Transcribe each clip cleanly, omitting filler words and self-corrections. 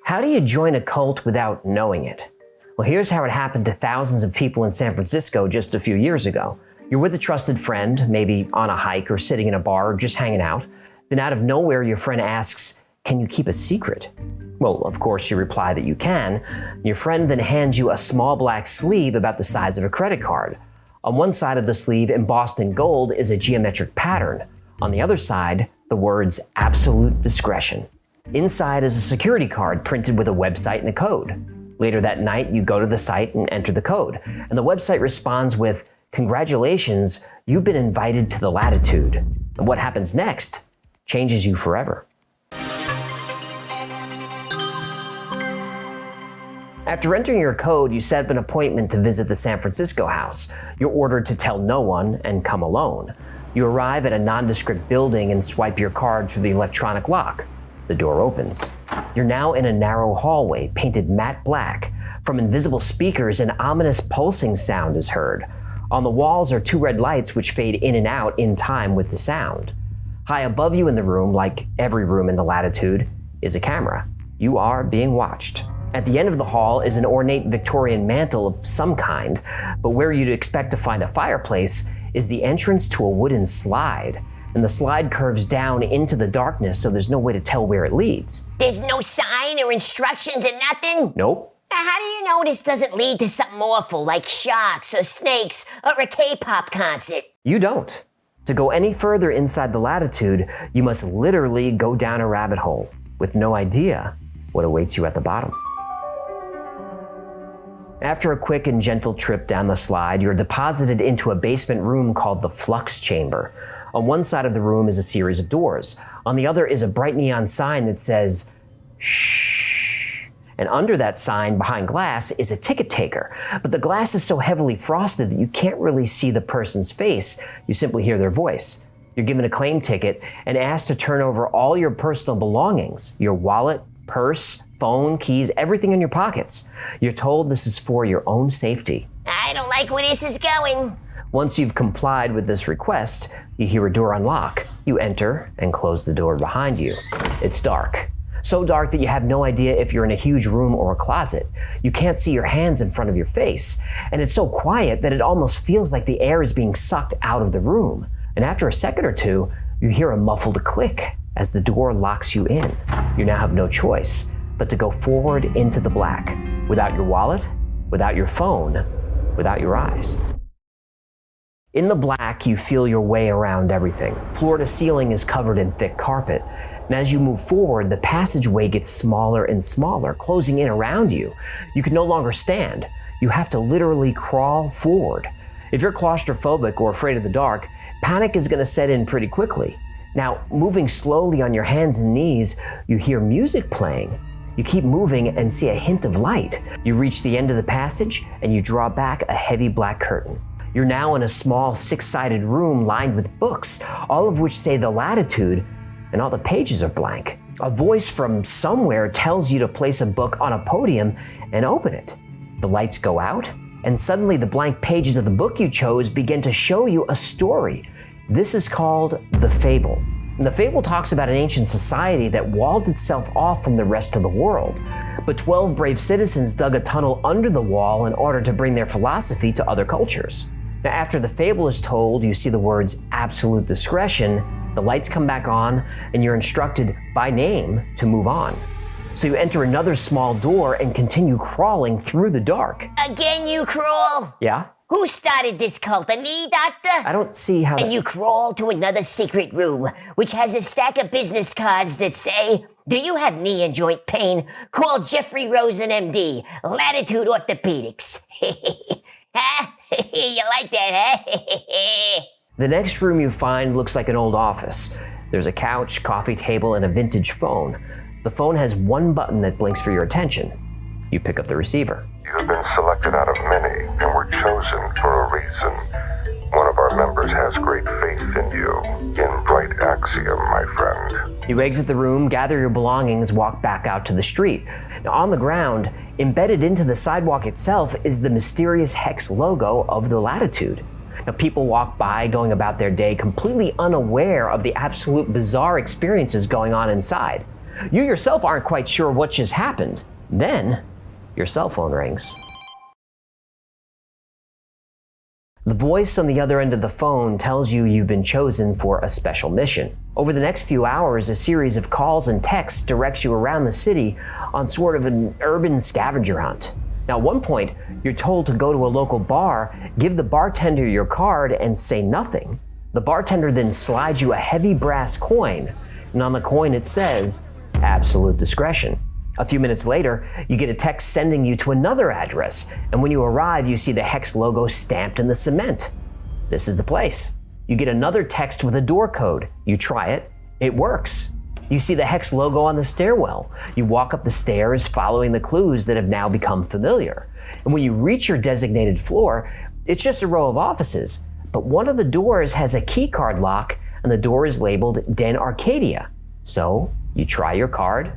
How do you join a cult without knowing it? Well, here's how it happened to thousands of people in San Francisco just a few years ago. You're with a trusted friend, maybe on a hike or sitting in a bar or just hanging out. Then out of nowhere, your friend asks, "Can you keep a secret?" Well, of course, you reply that you can. Your friend then hands you a small black sleeve about the size of a credit card. On one side of the sleeve, embossed in gold, is a geometric pattern. On the other side, the words "Absolute Discretion." Inside is a security card printed with a website and a code. Later that night, you go to the site and enter the code, and the website responds with, "Congratulations, you've been invited to the Latitude." And what happens next changes you forever. After entering your code, you set up an appointment to visit the San Francisco house. You're ordered to tell no one and come alone. You arrive at a nondescript building and swipe your card through the electronic lock. The door opens. You're now in a narrow hallway painted matte black. From invisible speakers, an ominous pulsing sound is heard. On the walls are two red lights which fade in and out in time with the sound. High above you in the room, like every room in the Latitude, is a camera. You are being watched. At the end of the hall is an ornate Victorian mantle of some kind, but where you'd expect to find a fireplace is the entrance to a wooden slide. And the slide curves down into the darkness, so there's no way to tell where it leads. There's no sign or instructions or nothing? Nope. How do you know this doesn't lead to something awful like sharks or snakes or a K-pop concert? You don't. To go any further inside the Latitude, you must literally go down a rabbit hole with no idea what awaits you at the bottom. After a quick and gentle trip down the slide, you're deposited into a basement room called the Flux Chamber. On one side of the room is a series of doors. On the other is a bright neon sign that says, "Shh." And under that sign, behind glass, is a ticket taker. But the glass is so heavily frosted that you can't really see the person's face. You simply hear their voice. You're given a claim ticket and asked to turn over all your personal belongings, your wallet, purse, phone, keys, everything in your pockets. You're told this is for your own safety. I don't like where this is going. Once you've complied with this request, you hear a door unlock. You enter and close the door behind you. It's dark. So dark that you have no idea if you're in a huge room or a closet. You can't see your hands in front of your face. And it's so quiet that it almost feels like the air is being sucked out of the room. And after a second or two, you hear a muffled click as the door locks you in. You now have no choice but to go forward into the black, without your wallet, without your phone, without your eyes. In the black, you feel your way around everything. Floor to ceiling is covered in thick carpet. And as you move forward, the passageway gets smaller and smaller, closing in around you. You can no longer stand. You have to literally crawl forward. If you're claustrophobic or afraid of the dark, panic is going to set in pretty quickly. Now, moving slowly on your hands and knees, you hear music playing. You keep moving and see a hint of light. You reach the end of the passage and you draw back a heavy black curtain. You're now in a small six-sided room lined with books, all of which say the Latitude, and all the pages are blank. A voice from somewhere tells you to place a book on a podium and open it. The lights go out, and suddenly the blank pages of the book you chose begin to show you a story. This is called the FABLE. And the FABLE talks about an ancient society that walled itself off from the rest of the world. But 12 brave citizens dug a tunnel under the wall in order to bring their philosophy to other cultures. Now, after the fable is told, you see the words "absolute discretion," the lights come back on, and you're instructed by name to move on. So you enter another small door and continue crawling through the dark. Again you crawl? Yeah? Who started this cult? A knee doctor? I don't see how And you crawl to another secret room, which has a stack of business cards that say, "Do you have knee and joint pain? Call Jeffrey Rosen, MD, Latitude Orthopedics." Huh? You like that, huh? The next room you find looks like an old office. There's a couch, coffee table, and a vintage phone. The phone has one button that blinks for your attention. You pick up the receiver. You have been selected out of many and were chosen for a reason. One of our members has great faith in you. In bright axiom, my friend. You exit the room, gather your belongings, walk back out to the street. Now, on the ground, embedded into the sidewalk itself, is the mysterious hex logo of the Latitude. Now, people walk by, going about their day, completely unaware of the absolute bizarre experiences going on inside. You yourself aren't quite sure what just happened. Then, your cell phone rings. The voice on the other end of the phone tells you you've been chosen for a special mission. Over the next few hours, a series of calls and texts directs you around the city on sort of an urban scavenger hunt. Now, at one point, you're told to go to a local bar, give the bartender your card, and say nothing. The bartender then slides you a heavy brass coin, and on the coin it says, "Absolute discretion." A few minutes later, you get a text sending you to another address, and when you arrive, you see the Hex logo stamped in the cement. This is the place. You get another text with a door code. You try it. It works. You see the Hex logo on the stairwell. You walk up the stairs following the clues that have now become familiar. And when you reach your designated floor, it's just a row of offices. But one of the doors has a keycard lock, and the door is labeled Den Arcadia. So you try your card.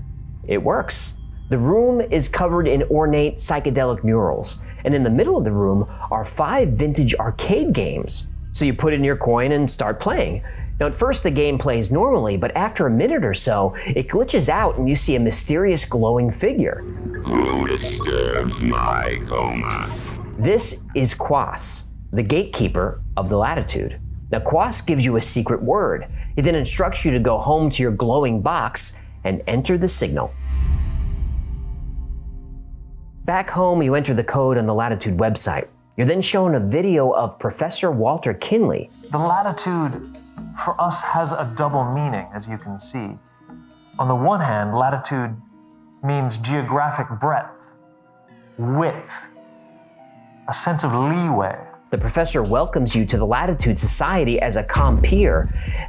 It works. The room is covered in ornate psychedelic murals, and in the middle of the room are 5 vintage arcade games. So you put in your coin and start playing. Now at first the game plays normally, but after a minute or so, it glitches out and you see a mysterious glowing figure. Who disturbs my coma? This is Quas, the gatekeeper of the Latitude. Now Quas gives you a secret word. He then instructs you to go home to your glowing box and enter the signal. Back home, you enter the code on the Latitude website. You're then shown a video of Professor Walter Kinley. The latitude for us has a double meaning, as you can see. On the one hand, latitude means geographic breadth, width, a sense of leeway. The professor welcomes you to the Latitude Society as a compeer,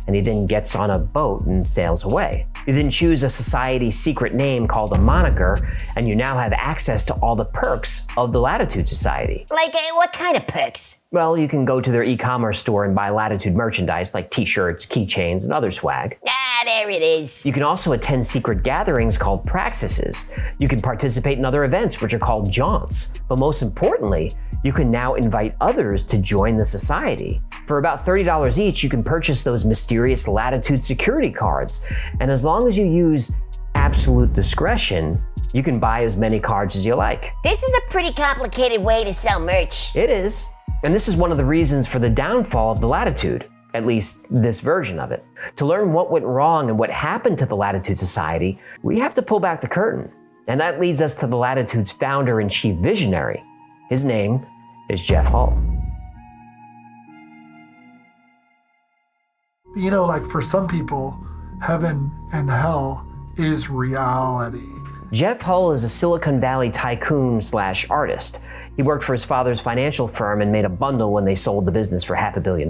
and he then gets on a boat and sails away. You then choose a society's secret name called a moniker, and you now have access to all the perks of the Latitude Society. Like, what kind of perks? Well, you can go to their e-commerce store and buy Latitude merchandise like t-shirts, keychains, and other swag. Ah, there it is. You can also attend secret gatherings called praxises. You can participate in other events, which are called jaunts. But most importantly, you can now invite others to join the society. For about $30 each, you can purchase those mysterious Latitude security cards. And as long as you use absolute discretion, you can buy as many cards as you like. This is a pretty complicated way to sell merch. It is. And this is one of the reasons for the downfall of the Latitude, at least this version of it. To learn what went wrong and what happened to the Latitude Society, we have to pull back the curtain. And that leads us to the Latitude's founder and chief visionary. His name is Jeff Hull. You know, like for some people, heaven and hell is reality. Jeff Hull is a Silicon Valley tycoon/artist. He worked for his father's financial firm and made a bundle when they sold the business for $500 million.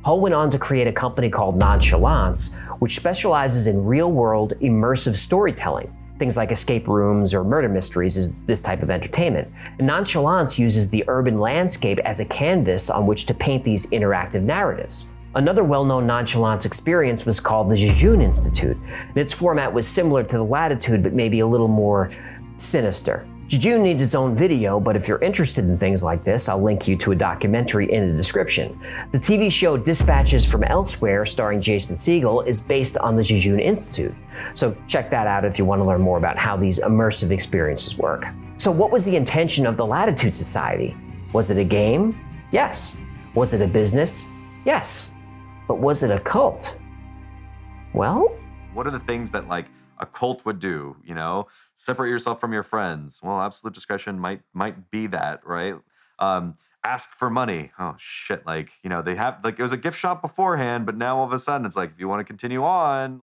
Hull went on to create a company called Nonchalance, which specializes in real-world immersive storytelling. Things like escape rooms or murder mysteries is this type of entertainment. And Nonchalance uses the urban landscape as a canvas on which to paint these interactive narratives. Another well-known Nonchalance experience was called the JEJUNE Institute, and its format was similar to the Latitude, but maybe a little more sinister. JEJUNE needs its own video, but if you're interested in things like this, I'll link you to a documentary in the description. The TV show Dispatches from Elsewhere, starring Jason Segel, is based on the JEJUNE Institute. So check that out if you want to learn more about how these immersive experiences work. So what was the intention of the Latitude Society? Was it a game? Yes. Was it a business? Yes. But was it a cult? Well, what are the things that like a cult would do, you know? Separate yourself from your friends. Well, absolute discretion might be that, right? Ask for money. Oh shit, like, you know, they have, like, it was a gift shop beforehand, but now all of a sudden it's like, if you want to continue on.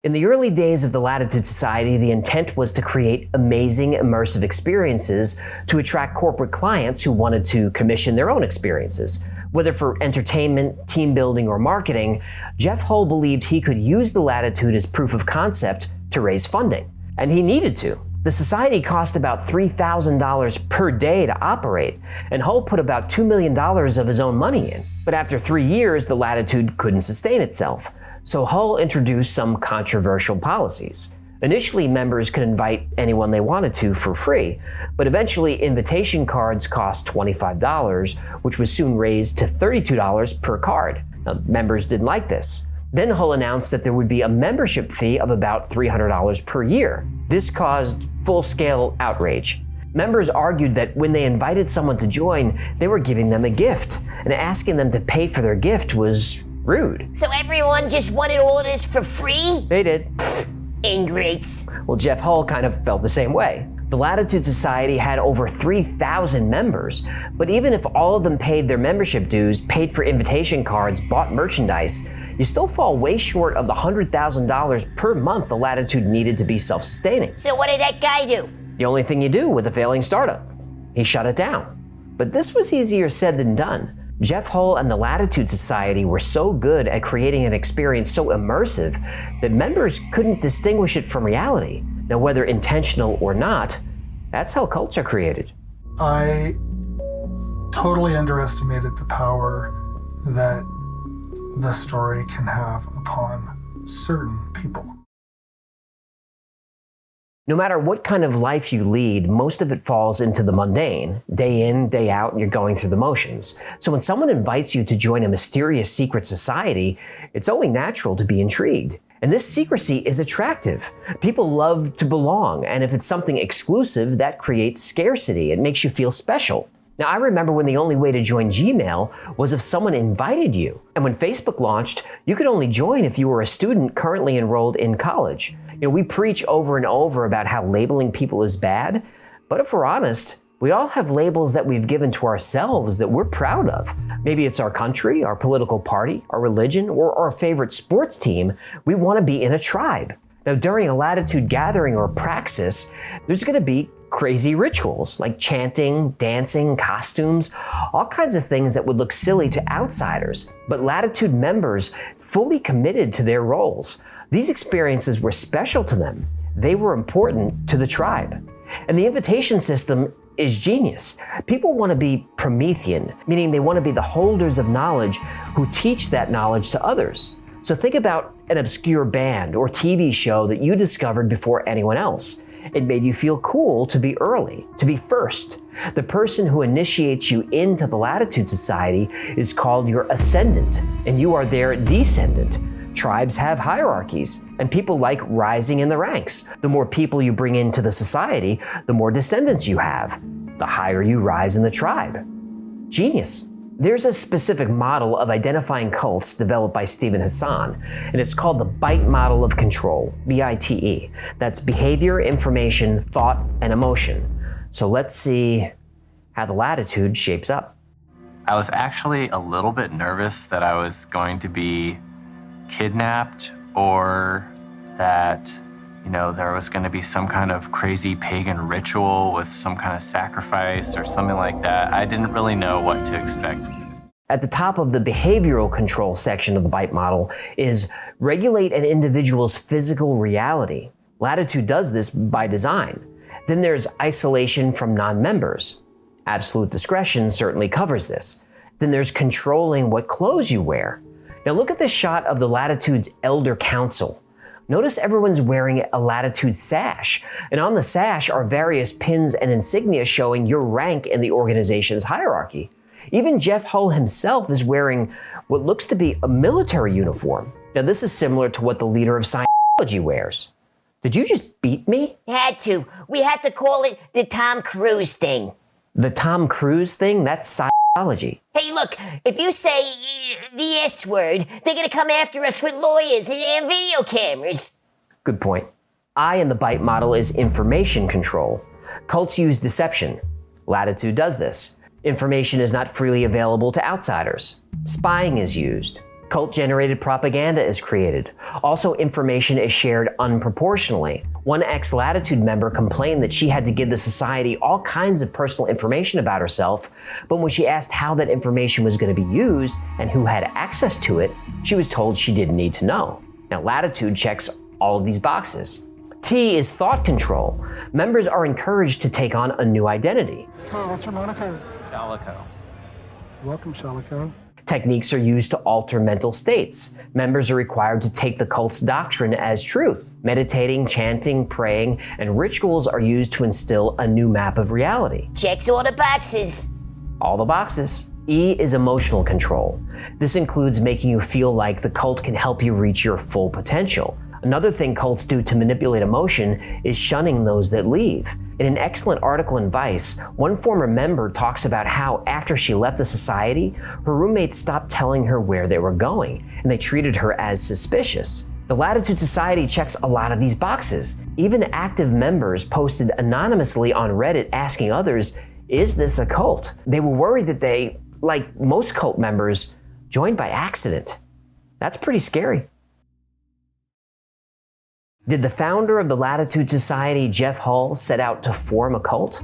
In the early days of the Latitude Society, the intent was to create amazing immersive experiences to attract corporate clients who wanted to commission their own experiences. Whether for entertainment, team building, or marketing, Jeff Hull believed he could use the Latitude as proof of concept to raise funding. And he needed to. The society cost about $3,000 per day to operate, and Hull put about $2 million of his own money in. But after 3 years, the Latitude couldn't sustain itself. So Hull introduced some controversial policies. Initially, members could invite anyone they wanted to for free, but eventually invitation cards cost $25, which was soon raised to $32 per card. Now, members didn't like this. Then Hull announced that there would be a membership fee of about $300 per year. This caused full-scale outrage. Members argued that when they invited someone to join, they were giving them a gift, and asking them to pay for their gift was rude. So everyone just wanted all of this for free? They did. Ingrates. Well, Jeff Hull kind of felt the same way. The Latitude Society had over 3,000 members, but even if all of them paid their membership dues, paid for invitation cards, bought merchandise, you still fall way short of the $100,000 per month the Latitude needed to be self-sustaining. So what did that guy do? The only thing you do with a failing startup. He shut it down. But this was easier said than done. Jeff Hull and the Latitude Society were so good at creating an experience so immersive that members couldn't distinguish it from reality. Now, whether intentional or not, that's how cults are created. I totally underestimated the power that the story can have upon certain people. No matter what kind of life you lead, most of it falls into the mundane. Day in, day out, and you're going through the motions. So when someone invites you to join a mysterious secret society, it's only natural to be intrigued. And this secrecy is attractive. People love to belong, and if it's something exclusive, that creates scarcity. It makes you feel special. Now, I remember when the only way to join Gmail was if someone invited you. And when Facebook launched, you could only join if you were a student currently enrolled in college. We preach over and over about how labeling people is bad, but if we're honest, we all have labels that we've given to ourselves that we're proud of. Maybe it's our country, our political party, our religion, or our favorite sports team. We want to be in a tribe. Now, during a Latitude gathering or praxis, there's going to be crazy rituals like chanting, dancing, costumes, all kinds of things that would look silly to outsiders. But Latitude members fully committed to their roles. These experiences were special to them. They were important to the tribe. And the invitation system is genius. People want to be Promethean, meaning they want to be the holders of knowledge who teach that knowledge to others. So think about an obscure band or TV show that you discovered before anyone else. It made you feel cool to be early, to be first. The person who initiates you into the Latitude Society is called your ascendant, and you are their descendant. Tribes have hierarchies, and people like rising in the ranks. The more people you bring into the society, the more descendants you have. The higher you rise in the tribe. Genius. There's a specific model of identifying cults developed by Stephen Hassan, and it's called the B.I.T.E model of control, B.I.T.E. That's behavior, information, thought, and emotion. So let's see how the Latitude shapes up. I was actually a little bit nervous that I was going to be kidnapped or that, there was going to be some kind of crazy pagan ritual with some kind of sacrifice or something like that. I didn't really know what to expect. At the top of the behavioral control section of the B.I.T.E model is regulate an individual's physical reality. Latitude does this by design. Then there's isolation from non-members. Absolute discretion certainly covers this. Then there's controlling what clothes you wear. Now look at this shot of the Latitude's Elder Council. Notice everyone's wearing a Latitude sash, and on the sash are various pins and insignia showing your rank in the organization's hierarchy. Even Jeff Hull himself is wearing what looks to be a military uniform. Now this is similar to what the leader of Scientology wears. Did you just beat me? Had to. We had to call it the Tom Cruise thing. The Tom Cruise thing? That's Scientology. Hey, look, if you say the S word, they're gonna come after us with lawyers and video cameras. Good point. I in the B.I.T.E model is information control. Cults use deception. Latitude does this. Information is not freely available to outsiders. Spying is used. Cult-generated propaganda is created. Also, information is shared unproportionally. One ex-Latitude member complained that she had to give the society all kinds of personal information about herself, but when she asked how that information was going to be used and who had access to it, she was told she didn't need to know. Now, Latitude checks all of these boxes. T is thought control. Members are encouraged to take on a new identity. So, what's your moniker? Shalico. Welcome, Shalico. Techniques are used to alter mental states. Members are required to take the cult's doctrine as truth. Meditating, chanting, praying, and rituals are used to instill a new map of reality. Checks all the boxes. All the boxes. E is emotional control. This includes making you feel like the cult can help you reach your full potential. Another thing cults do to manipulate emotion is shunning those that leave. In an excellent article in Vice, one former member talks about how after she left the society, her roommates stopped telling her where they were going, and they treated her as suspicious. The Latitude Society checks a lot of these boxes. Even active members posted anonymously on Reddit asking others, is this a cult? They were worried that they, like most cult members, joined by accident. That's pretty scary. Did the founder of the Latitude Society, Jeff Hall, set out to form a cult?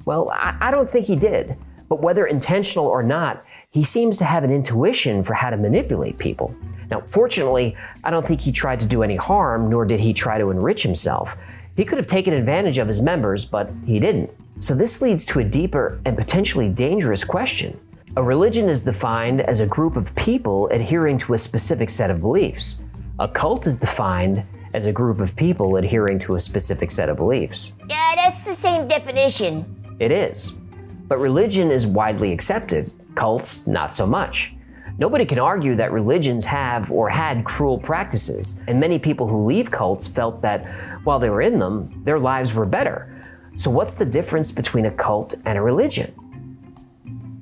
Well, I don't think he did, but whether intentional or not, he seems to have an intuition for how to manipulate people. Now, fortunately, I don't think he tried to do any harm, nor did he try to enrich himself. He could have taken advantage of his members, but he didn't. So this leads to a deeper and potentially dangerous question. A religion is defined as a group of people adhering to a specific set of beliefs. A cult is defined as a group of people adhering to a specific set of beliefs. Yeah, that's the same definition. It is. But religion is widely accepted. Cults, not so much. Nobody can argue that religions have or had cruel practices, and many people who leave cults felt that while they were in them, their lives were better. So what's the difference between a cult and a religion?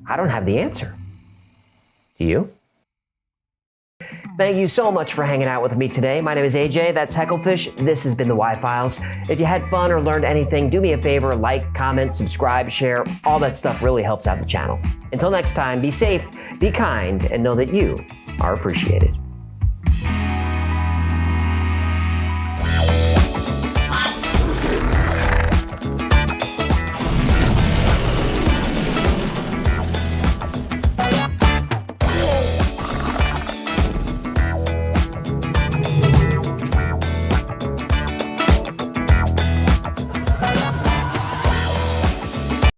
I don't have the answer. Do you? Thank you so much for hanging out with me today. My name is AJ, that's Hecklefish. This has been the Y-Files. If you had fun or learned anything, do me a favor, like, comment, subscribe, share. All that stuff really helps out the channel. Until next time, be safe, be kind, and know that you are appreciated.